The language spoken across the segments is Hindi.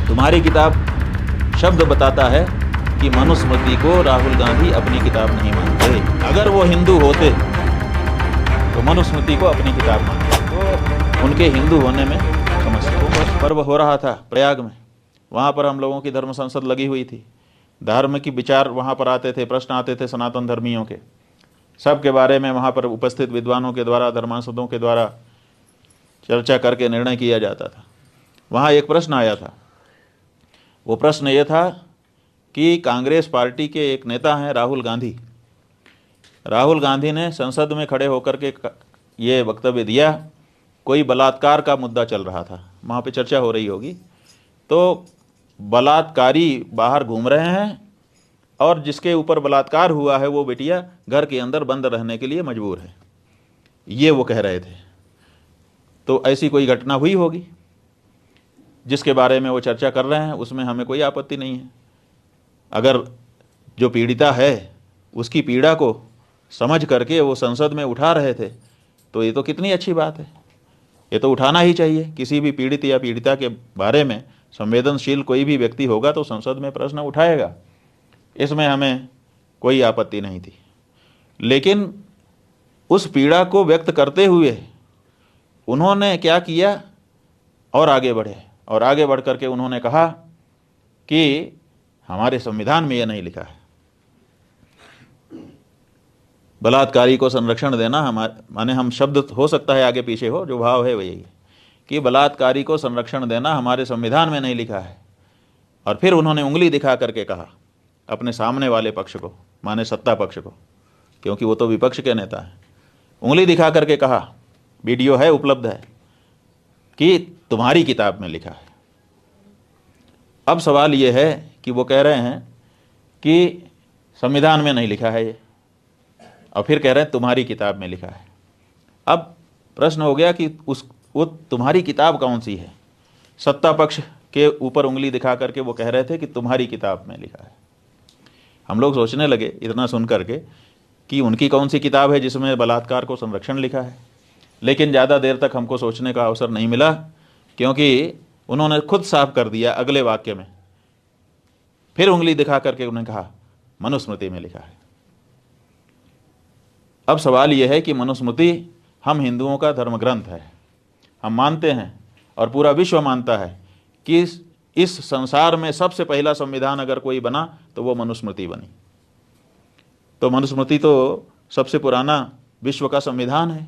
तुम्हारी किताब शब्द बताता है कि मनुस्मृति को राहुल गांधी अपनी किताब नहीं मानते। अगर वो हिंदू होते तो मनुस्मृति को अपनी किताब मानते, तो उनके हिंदू होने में समस्या। पर्व हो रहा था प्रयाग में, वहाँ पर हम लोगों की धर्म संसद लगी हुई थी। धर्म की विचार वहाँ पर आते थे, प्रश्न आते थे सनातन धर्मियों के, सब के बारे में वहाँ पर उपस्थित विद्वानों के द्वारा, धर्मांसदों के द्वारा चर्चा करके निर्णय किया जाता था। वहाँ एक प्रश्न आया था, वो प्रश्न ये था कि कांग्रेस पार्टी के एक नेता हैं राहुल गांधी। राहुल गांधी ने संसद में खड़े होकर के ये वक्तव्य दिया, कोई बलात्कार का मुद्दा चल रहा था, वहाँ पे चर्चा हो रही होगी, तो बलात्कारी बाहर घूम रहे हैं और जिसके ऊपर बलात्कार हुआ है वो बेटिया घर के अंदर बंद रहने के लिए मजबूर है, ये वो कह रहे थे। तो ऐसी कोई घटना हुई होगी जिसके बारे में वो चर्चा कर रहे हैं, उसमें हमें कोई आपत्ति नहीं है। अगर जो पीड़िता है उसकी पीड़ा को समझ करके वो संसद में उठा रहे थे तो ये तो कितनी अच्छी बात है, ये तो उठाना ही चाहिए। किसी भी पीड़ित या पीड़िता के बारे में संवेदनशील कोई भी व्यक्ति होगा तो संसद में प्रश्न उठाएगा, इसमें हमें कोई आपत्ति नहीं थी। लेकिन उस पीड़ा को व्यक्त करते हुए उन्होंने क्या किया, और आगे बढ़े, और आगे बढ़ करके उन्होंने कहा कि हमारे संविधान में यह नहीं लिखा है। बलात्कारी को संरक्षण देना, माने हम शब्द हो सकता है आगे पीछे हो, जो भाव है वही है कि बलात्कारी को संरक्षण देना हमारे संविधान में नहीं लिखा है। और फिर उन्होंने उंगली दिखा करके कहा अपने सामने वाले पक्ष को, माने सत्ता पक्ष को, क्योंकि वो तो विपक्ष के नेता हैं, उंगली दिखा करके कहा, वीडियो है उपलब्ध है, कि तुम्हारी किताब में लिखा है। अब सवाल ये है कि वो कह रहे हैं कि संविधान में नहीं लिखा है ये, और फिर कह रहे हैं तुम्हारी किताब में लिखा है। अब प्रश्न हो गया कि वो तुम्हारी किताब कौन सी है। सत्ता पक्ष के ऊपर उंगली दिखा करके वो कह रहे थे कि तुम्हारी किताब में लिखा है। हम लोग सोचने लगे इतना सुन करके कि उनकी कौन सी किताब है जिसमें बलात्कार को संरक्षण लिखा है, लेकिन ज़्यादा देर तक हमको सोचने का अवसर नहीं मिला, क्योंकि उन्होंने खुद साफ कर दिया अगले वाक्य में, फिर उंगली दिखा करके उन्होंने कहा मनुस्मृति में लिखा है। अब सवाल यह है कि मनुस्मृति हम हिंदुओं का धर्म ग्रंथ है, हम मानते हैं और पूरा विश्व मानता है कि इस संसार में सबसे पहला संविधान अगर कोई बना तो वो मनुस्मृति बनी। तो मनुस्मृति तो सबसे पुराना विश्व का संविधान है,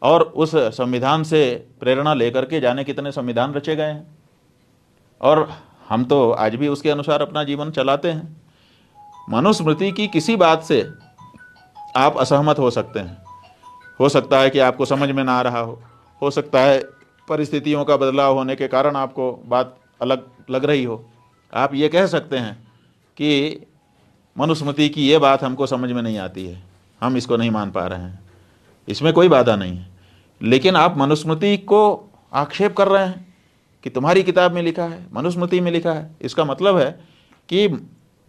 और उस संविधान से प्रेरणा लेकर के जाने कितने संविधान रचे गए हैं, और हम तो आज भी उसके अनुसार अपना जीवन चलाते हैं। मनुस्मृति की किसी बात से आप असहमत हो सकते हैं, हो सकता है कि आपको समझ में ना आ रहा हो सकता है परिस्थितियों का बदलाव होने के कारण आपको बात अलग लग रही हो। आप ये कह सकते हैं कि मनुस्मृति की ये बात हमको समझ में नहीं आती है, हम इसको नहीं मान पा रहे हैं, इसमें कोई बाधा नहीं है। लेकिन आप मनुस्मृति को आक्षेप कर रहे हैं कि तुम्हारी किताब में लिखा है, मनुस्मृति में लिखा है। इसका मतलब है कि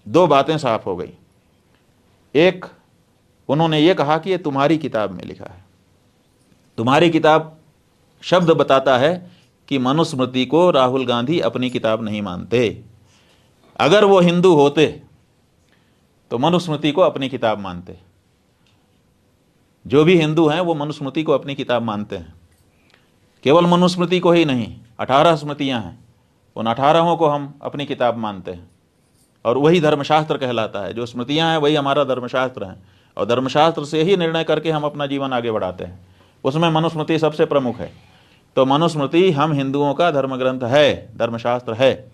दो बातें साफ हो गई। एक, उन्होंने ये कहा कि ये तुम्हारी किताब में लिखा है। तुम्हारी किताब शब्द बताता है कि मनुस्मृति को राहुल गांधी अपनी किताब नहीं मानते। अगर वो हिंदू होते तो मनुस्मृति को अपनी किताब मानते। जो भी हिंदू हैं वो मनुस्मृति को अपनी किताब मानते हैं। केवल मनुस्मृति को ही नहीं, 18 स्मृतियां हैं, उन 18 को हम अपनी किताब मानते हैं, और वही धर्मशास्त्र कहलाता है। जो स्मृतियां हैं वही हमारा धर्मशास्त्र है, और धर्मशास्त्र से ही निर्णय करके हम अपना जीवन आगे बढ़ाते हैं। उसमें मनुस्मृति सबसे प्रमुख है। तो मनुस्मृति हम हिंदुओं का धर्म ग्रंथ है, धर्मशास्त्र है।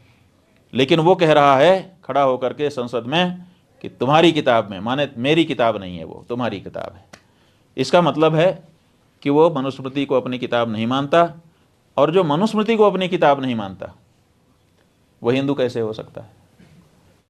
लेकिन वो कह रहा है खड़ा होकर के संसद में कि तुम्हारी किताब में, माने मेरी किताब नहीं है, वो तुम्हारी किताब है। इसका मतलब है कि वो मनुस्मृति को अपनी किताब नहीं मानता, और जो मनुस्मृति को अपनी किताब नहीं मानता वो हिंदू कैसे हो सकता है।